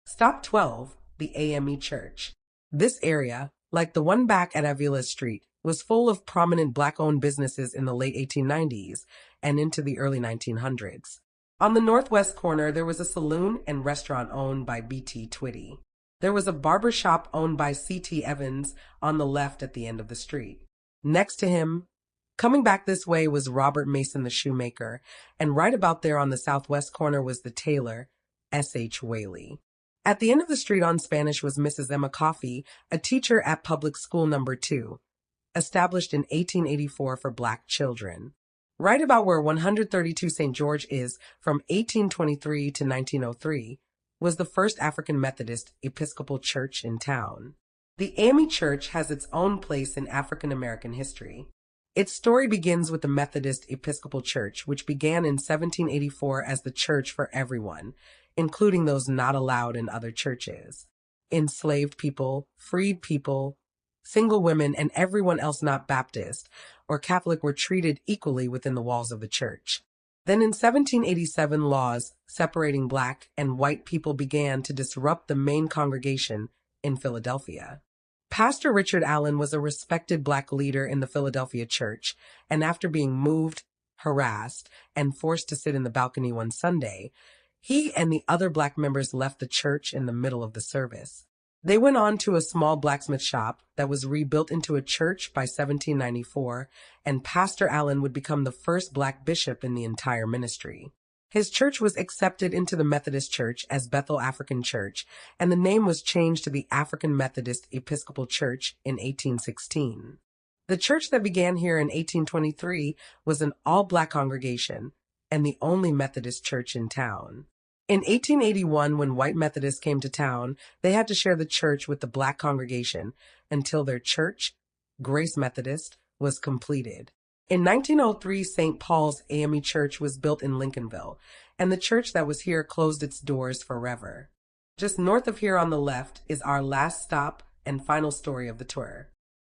Stop 12, the AME Church. This area, like the one back at Avila Street, was full of prominent black-owned businesses in the late 1890s and into the early 1900s. On the northwest corner, there was a saloon and restaurant owned by B.T. Twitty. There was a barber shop owned by C.T. Evans on the left at the end of the street. Next to him, coming back this way, was Robert Mason the shoemaker, and right about there on the southwest corner was the tailor, S.H. Whaley. At the end of the street on Spanish was Mrs. Emma Coffey, a teacher at Public School Number 2, established in 1884 for black children. Right about where 132 St. George is, from 1823 to 1903, was the first African Methodist Episcopal church in town. The AME Church has its own place in African American history. Its story begins with the Methodist Episcopal Church, which began in 1784 as the church for everyone, including those not allowed in other churches. Enslaved people, freed people, single women, and everyone else not Baptist or Catholic were treated equally within the walls of the church. Then in 1787, laws separating black and white people began to disrupt the main congregation in Philadelphia. Pastor Richard Allen was a respected black leader in the Philadelphia church, and after being moved, harassed, and forced to sit in the balcony one Sunday, he and the other black members left the church in the middle of the service. They went on to a small blacksmith shop that was rebuilt into a church by 1794, and Pastor Allen would become the first black bishop in the entire ministry. His church was accepted into the Methodist Church as Bethel African Church, and the name was changed to the African Methodist Episcopal Church in 1816. The church that began here in 1823 was an all-black congregation and the only Methodist church in town. In 1881, when white Methodists came to town, they had to share the church with the black congregation until their church, Grace Methodist, was completed. In 1903, St. Paul's AME Church was built in Lincolnville, and the church that was here closed its doors forever. Just north of here on the left is our last stop and final story of the tour.